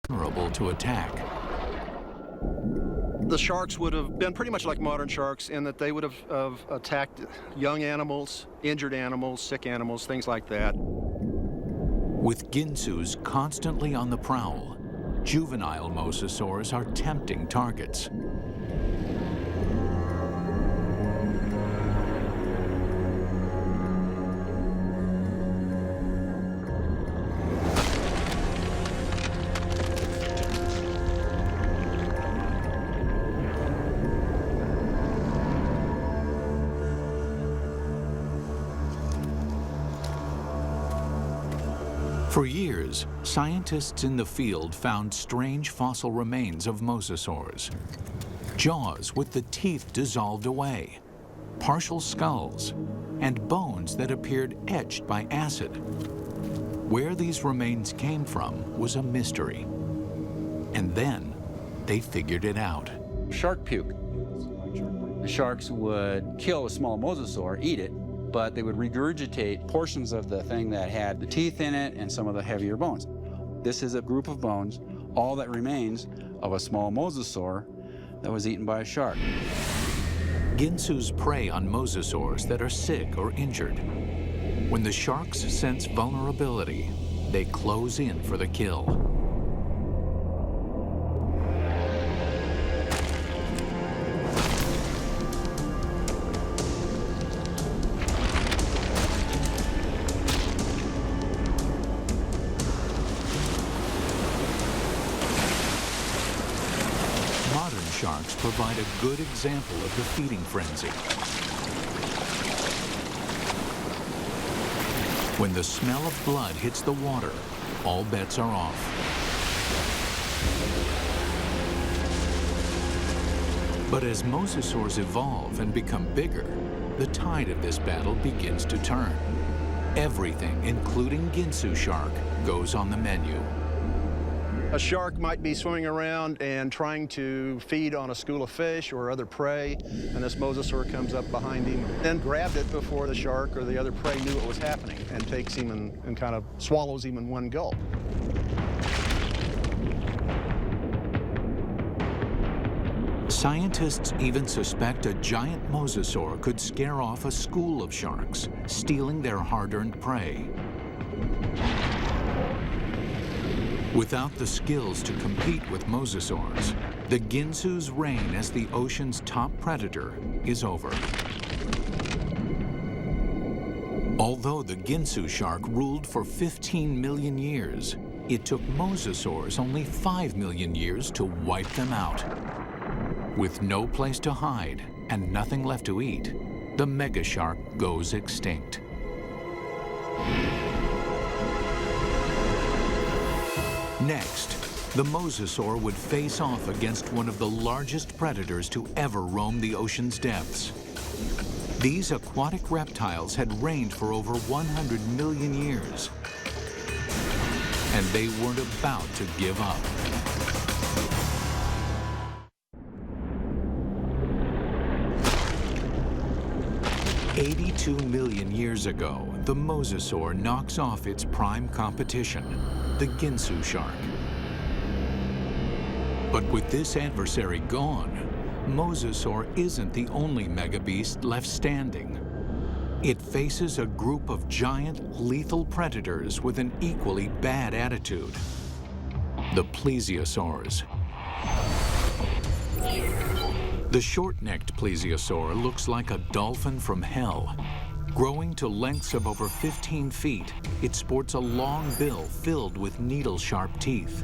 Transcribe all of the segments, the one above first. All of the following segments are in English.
vulnerable to attack. The sharks would have been pretty much like modern sharks in that they would have attacked young animals, injured animals, sick animals, things like that. With ginsus constantly on the prowl, juvenile mosasaurs are tempting targets. For years, scientists in the field found strange fossil remains of mosasaurs. Jaws with the teeth dissolved away, partial skulls, and bones that appeared etched by acid. Where these remains came from was a mystery. And then they figured it out. Shark puke. The sharks would kill a small mosasaur, eat it, but they would regurgitate portions of the thing that had the teeth in it and some of the heavier bones. This is a group of bones, all that remains of a small mosasaur that was eaten by a shark. Ginsus prey on mosasaurs that are sick or injured. When the sharks sense vulnerability, they close in for the kill. Sharks provide a good example of the feeding frenzy. When the smell of blood hits the water, all bets are off. But as mosasaurs evolve and become bigger, the tide of this battle begins to turn. Everything, including ginsu shark, goes on the menu. A shark might be swimming around and trying to feed on a school of fish or other prey, and this mosasaur comes up behind him and grabbed it before the shark or the other prey knew what was happening and takes him and kind of swallows him in one gulp. Scientists even suspect a giant mosasaur could scare off a school of sharks, stealing their hard-earned prey. Without the skills to compete with mosasaurs, the ginsu's reign as the ocean's top predator is over. Although the ginsu shark ruled for 15 million years, it took mosasaurs only 5 million years to wipe them out. With no place to hide and nothing left to eat, the megashark goes extinct. Next, the mosasaur would face off against one of the largest predators to ever roam the ocean's depths. These aquatic reptiles had reigned for over 100 million years, and they weren't about to give up. "82 million years ago, the mosasaur knocks off its prime competition, the ginsu shark. But with this adversary gone, mosasaur isn't the only megabeast left standing. It faces a group of giant, lethal predators with an equally bad attitude: the plesiosaurs. The short-necked plesiosaur looks like a dolphin from hell. Growing to lengths of over 15 feet, it sports a long bill filled with needle-sharp teeth.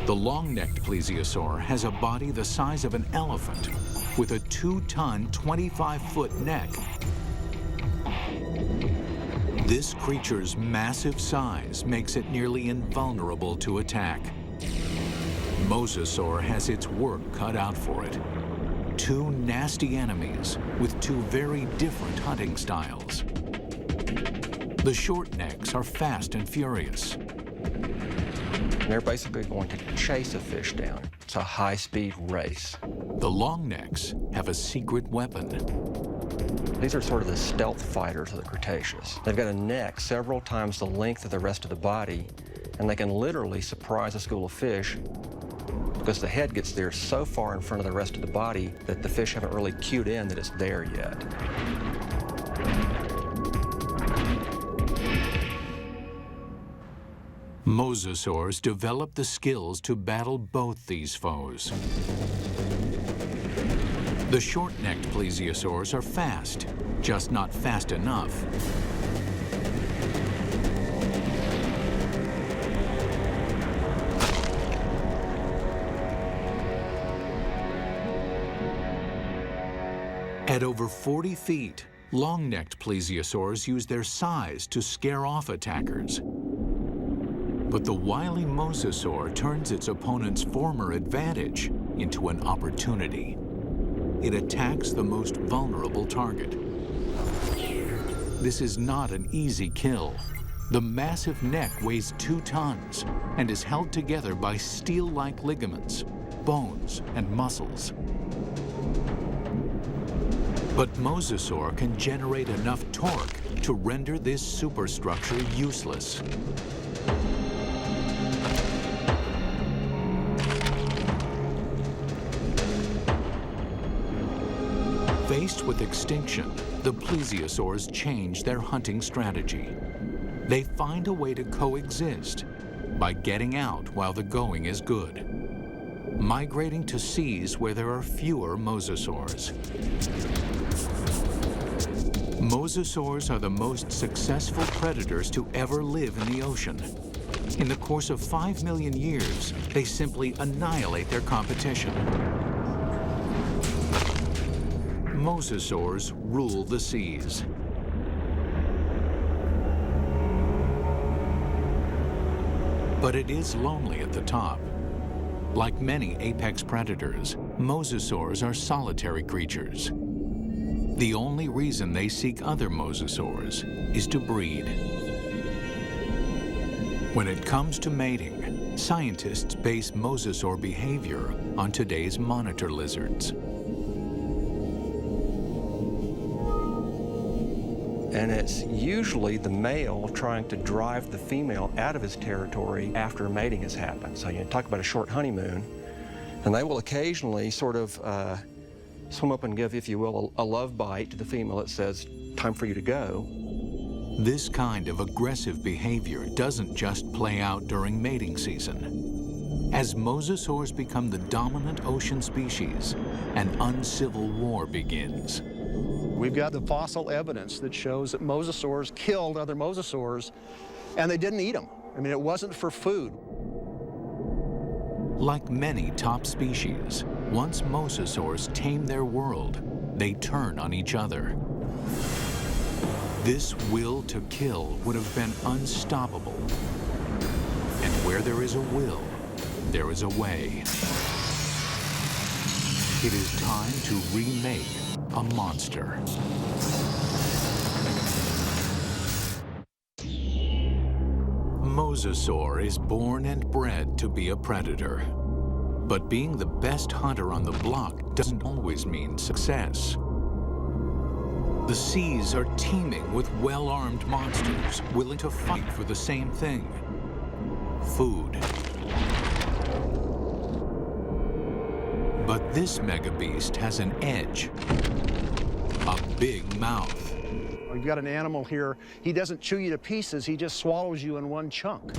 The long-necked plesiosaur has a body the size of an elephant with a 2-ton, 25-foot neck. This creature's massive size makes it nearly invulnerable to attack. Mosasaur has its work cut out for it. Two nasty enemies with two very different hunting styles. The short necks are fast and furious. They're basically going to chase a fish down. It's a high-speed race. The long necks have a secret weapon. These are sort of the stealth fighters of the Cretaceous. They've got a neck several times the length of the rest of the body, and they can literally surprise a school of fish because the head gets there so far in front of the rest of the body that the fish haven't really cued in that it's there yet. Mosasaurs developed the skills to battle both these foes. The short-necked plesiosaurs are fast, just not fast enough. At over 40 feet, long-necked plesiosaurs use their size to scare off attackers. But the wily mosasaur turns its opponent's former advantage into an opportunity. It attacks the most vulnerable target. This is not an easy kill. The massive neck weighs 2 tons and is held together by steel-like ligaments, bones, and muscles. But Mosasaur can generate enough torque to render this superstructure useless. Faced with extinction, the plesiosaurs change their hunting strategy. They find a way to coexist by getting out while the going is good, migrating to seas where there are fewer mosasaurs. Mosasaurs are the most successful predators to ever live in the ocean. In the course of 5 million years, they simply annihilate their competition. Mosasaurs rule the seas. But it is lonely at the top. Like many apex predators, mosasaurs are solitary creatures. The only reason they seek other mosasaurs is to breed. When it comes to mating, scientists base mosasaur behavior on today's monitor lizards. And it's usually the male trying to drive the female out of his territory after mating has happened. So you talk about a short honeymoon, and they will occasionally sort of swim up and give, if you will, a love bite to the female that says, time for you to go. This kind of aggressive behavior doesn't just play out during mating season. As mosasaurs become the dominant ocean species, an uncivil war begins. We've got the fossil evidence that shows that mosasaurs killed other mosasaurs, and they didn't eat them. I mean, it wasn't for food. Like many top species, once mosasaurs tame their world, they turn on each other. This will to kill would have been unstoppable. And where there is a will, there is a way. It is time to remake a monster. Mosasaur is born and bred to be a predator. But being the best hunter on the block doesn't always mean success. The seas are teeming with well-armed monsters willing to fight for the same thing: food. But this megabeast has an edge: a big mouth. We've got an animal here. He doesn't chew you to pieces, he just swallows you in one chunk.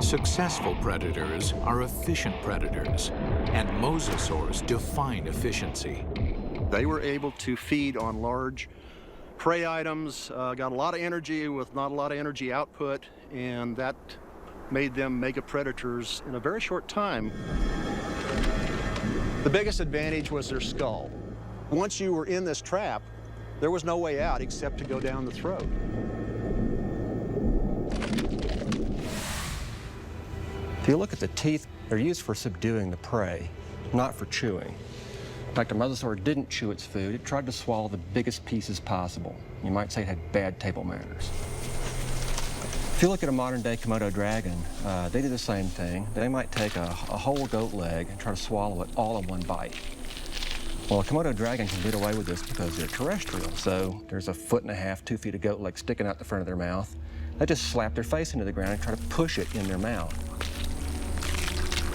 Successful predators are efficient predators, and mosasaurs define efficiency. They were able to feed on large prey items, got a lot of energy with not a lot of energy output, and that made them mega predators in a very short time. The biggest advantage was their skull. Once you were in this trap, there was no way out except to go down the throat. If you look at the teeth, they're used for subduing the prey, not for chewing. In fact, a mosasaur didn't chew its food. It tried to swallow the biggest pieces possible. You might say it had bad table manners. If you look at a modern-day Komodo dragon, they do the same thing. They might take a whole goat leg and try to swallow it all in one bite. Well, a Komodo dragon can get away with this because they're terrestrial. So there's 1.5 feet, 2 feet of goat leg sticking out the front of their mouth. they just slap their face into the ground and try to push it in their mouth.